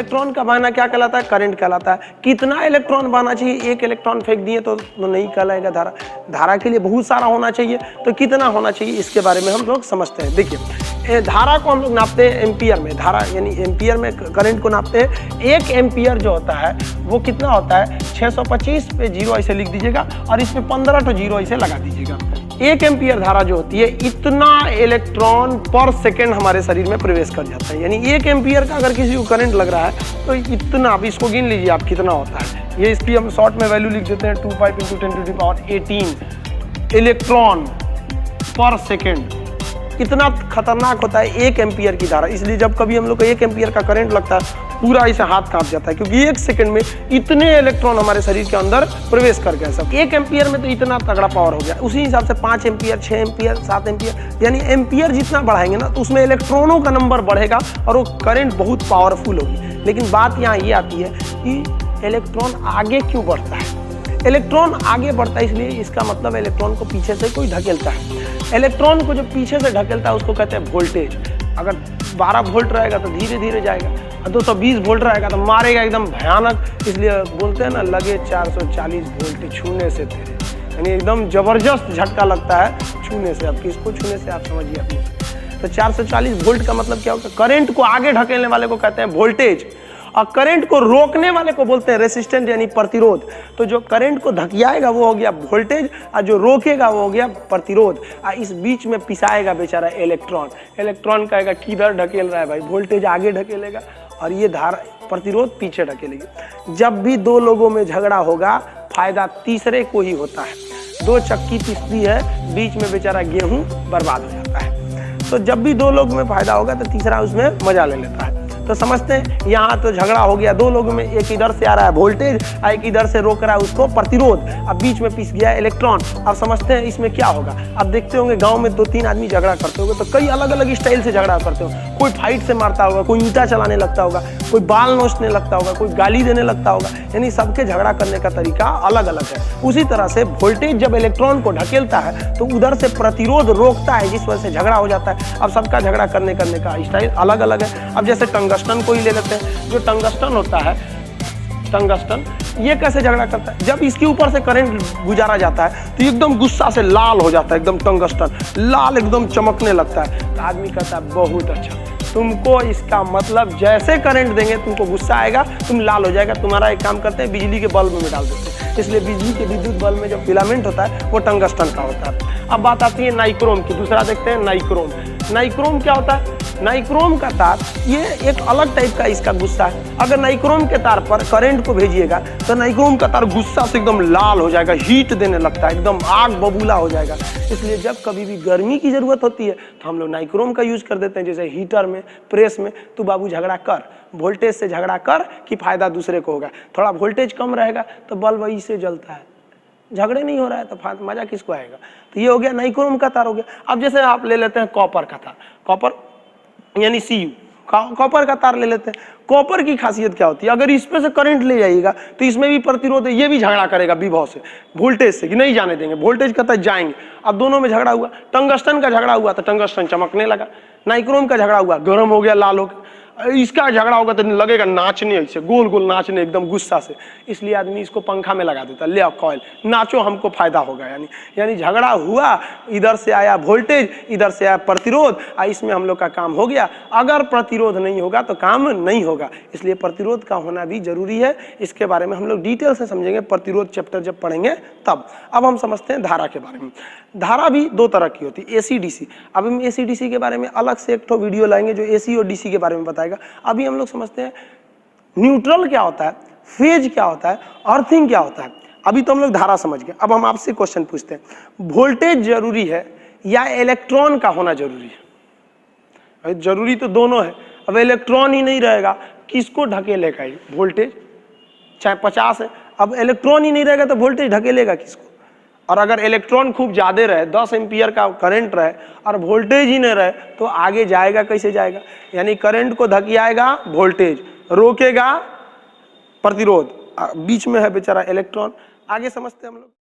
Electron का बहाना क्या कहलाता है? करंट कहलाता है। कितना इलेक्ट्रॉन बहना चाहिए? एक इलेक्ट्रॉन फेंक दिए तो नहीं कहलाएगा धारा। धारा के लिए बहुत सारा होना चाहिए, तो कितना होना चाहिए इसके बारे में हम लोग समझते हैं। देखिए, धारा को हम लोग नापते हैं एम्पियर में। धारा यानी एम्पियर में करंट को नापते हैं। 1 एम्पियर जो होता है वो कितना होता है? 625 पे 0 ऐसे लिख दीजिएगा और इसमें 15 तो 0 ऐसे लगा दीजिएगा। 1 एम्पियर धारा जो होती है, इतना इलेक्ट्रॉन पर सेकेंड हमारे शरीर में प्रवेश कर जाता है। यानी 1 एम्पियर का अगर किसी को करंट लग रहा है तो इतना, आप इसको गिन लीजिए आप कितना होता है। ये इसकी हम शॉर्ट में वैल्यू लिख देते हैं 25 × 10⁻18 इलेक्ट्रॉन पर सेकेंड। कितना खतरनाक होता है 1 एम्पियर की धारा। इसलिए जब कभी हम लोग को 1 एम्पियर का करंट लगता है, पूरा ऐसे हाथ कांप जाता है, क्योंकि 1 सेकंड में इतने इलेक्ट्रॉन हमारे शरीर के अंदर प्रवेश कर गए सब। 1 एम्पियर में तो इतना तगड़ा पावर हो गया। उसी हिसाब से 5 एम्पियर, 6 एम्पियर, 7 एम्पियर, यानी एम्पियर जितना बढ़ाएंगे ना तो उसमें इलेक्ट्रॉनों का नंबर बढ़ेगा और वो करंट बहुत पावरफुल होगी। लेकिन बात यहाँ ये आती है कि इलेक्ट्रॉन आगे क्यों बढ़ता है? इलेक्ट्रॉन आगे बढ़ता है इसलिए, इसका मतलब इलेक्ट्रॉन को पीछे से कोई ढकेलता है। इलेक्ट्रॉन को जो पीछे से ढकेलता है उसको कहते हैं वोल्टेज। अगर 12 वोल्ट रहेगा तो धीरे धीरे जाएगा, और 220 वोल्ट रहेगा तो मारेगा एकदम भयानक। इसलिए बोलते हैं ना, लगे 440 वोल्ट छूने से तेरे, यानी एकदम जबरदस्त झटका लगता है छूने से। अब किसको छूने से आप समझिए अपने। तो 440 वोल्ट का मतलब क्या होता है? करंट को आगे ढकेलने वाले को कहते हैं वोल्टेज, और करंट को रोकने वाले को बोलते हैं रेसिस्टेंट यानी प्रतिरोध। तो जो करंट को धकियाएगा वो हो गया वोल्टेज, और जो रोकेगा वो हो गया प्रतिरोध। और इस बीच में पिसाएगा बेचारा इलेक्ट्रॉन। इलेक्ट्रॉन कहेगा किधर ढकेल रहा है भाई? वोल्टेज आगे ढकेलेगा और ये धारा प्रतिरोध पीछे ढकेलेगी। जब भी 2 लोगों में झगड़ा होगा, फायदा तीसरे को ही होता है। 2 चक्की पिसती है, बीच में बेचारा गेहूं बर्बाद हो जाता है। तो जब भी 2 लोगों में फायदा होगा तो तीसरा उसमें मजा ले लेता है। तो समझते हैं, यहाँ तो झगड़ा हो गया 2 लोगों में, एक इधर से आ रहा है वोल्टेज, एक इधर से रोक रहा है उसको प्रतिरोध, अब बीच में पिस गया इलेक्ट्रॉन। अब समझते हैं इसमें क्या होगा। अब देखते होंगे गांव में 2-3 आदमी झगड़ा करते होंगे तो कई अलग अलग स्टाइल से झगड़ा करते होंगे। कोई फाइट से मारता होगा, कोई ईंटा चलाने लगता होगा, कोई बाल नोचने लगता होगा, कोई गाली देने लगता होगा। यानी सबके झगड़ा करने का तरीका अलग अलग है। उसी तरह से वोल्टेज जब इलेक्ट्रॉन को ढकेलता है तो उधर से प्रतिरोध रोकता है, जिस वजह से झगड़ा हो जाता है। अब सबका झगड़ा करने का स्टाइल अलग अलग है। अब जैसे टंगस्टन को ही ले लेते हैं। जो टंगस्टन होता है, टंगस्टन, ये कैसे झगड़ा करता है? जब इसके ऊपर से करंट गुजारा जाता है तो एकदम गुस्सा से लाल हो जाता है, एकदम टंगस्टन लाल एकदम चमकने लगता है। तो आदमी कहता है बहुत अच्छा, तुमको इसका मतलब जैसे करंट देंगे तुमको गुस्सा आएगा, तुम लाल हो जाएगा। तुम्हारा एक काम करते हैं, बिजली के बल्ब में डाल देते हैं। इसलिए बिजली के विद्युत बल्ब में जो फिलामेंट होता है वो टंगस्टन का होता है। अब बात आती है नाइक्रोम की। दूसरा देखते हैं नाइक्रोम। नाइक्रोम क्या होता है? नाइक्रोम का तार, ये एक अलग टाइप का इसका गुस्सा है। अगर नाइक्रोम के तार पर करंट को भेजिएगा तो नाइक्रोम का तार गुस्सा से एकदम लाल हो जाएगा, हीट देने लगता है, एकदम आग बबूला हो जाएगा। इसलिए जब कभी भी गर्मी की जरूरत होती है तो हम लोग नाइक्रोम का यूज कर देते हैं। जैसे हीटर में, प्रेस में, तो बाबू झगड़ा कर, वोल्टेज से झगड़ा कर कि फायदा दूसरे को होगा। थोड़ा वोल्टेज कम रहेगा तो बल्ब वही से जलता है, झगड़े नहीं हो रहा है तो मजा किसको आएगा? तो ये हो गया नाइक्रोम का तार हो गया। अब जैसे आप ले लेते हैं कॉपर का तार, कॉपर यानी Cu, कॉपर का तार ले लेते हैं। कॉपर की खासियत क्या होती है? अगर इस पे से करंट ले जाइएगा तो इसमें भी प्रतिरोध है, ये भी झगड़ा करेगा विभव से, वोल्टेज से, कि नहीं जाने देंगे, वोल्टेज कहता है जाएंगे। अब दोनों में झगड़ा हुआ, टंगस्टन का झगड़ा हुआ तो टंगस्टन चमकने लगा, नाइक्रोम का झगड़ा हुआ गर्म हो गया, लाल हो गया। इसका झगड़ा होगा तो लगेगा नाचने, ऐसे गोल गोल नाचने एकदम गुस्सा से। इसलिए आदमी इसको पंखा में लगा देता, ले आओ कॉइल, नाचो हमको फायदा होगा। यानी झगड़ा हुआ, इधर से आया वोल्टेज, इधर से आया प्रतिरोध, इसमें हम लोग का काम हो गया। अगर प्रतिरोध नहीं होगा तो काम नहीं होगा, इसलिए प्रतिरोध का होना भी जरूरी है। इसके बारे में हम लोग डिटेल से समझेंगे, प्रतिरोध चैप्टर जब पढ़ेंगे तब। अब हम समझते हैं धारा के बारे में। धारा भी 2 तरह की होती है, AC DC। अब हम AC DC के बारे में अलग से एक वीडियो लाएंगे जो AC और DC के बारे में बताएगा। अभी हम लोग समझते हैं न्यूट्रल क्या होता है, फेज क्या होता है, अर्थिंग क्या होता है। अभी तो हम लोग धारा समझ गए। अब हम आपसे क्वेश्चन पूछते हैं, वोल्टेज जरूरी है या इलेक्ट्रॉन का होना जरूरी है? जरूरी तो दोनों है। अब इलेक्ट्रॉन ही नहीं रहेगा, किसको ढकेलेगा ये वोल्टेज? चाहे 50 है, अब इलेक्ट्रॉन ही नहीं रहेगा तो वोल्टेज ढकेलेगा किसको? और अगर इलेक्ट्रॉन खूब ज्यादा रहे, 10 एम्पियर का करंट रहे और वोल्टेज ही नहीं रहे तो आगे जाएगा कैसे जाएगा? यानी करंट को धकियाएगा वोल्टेज, रोकेगा प्रतिरोध, बीच में है बेचारा इलेक्ट्रॉन। आगे समझते हैं हम लोग।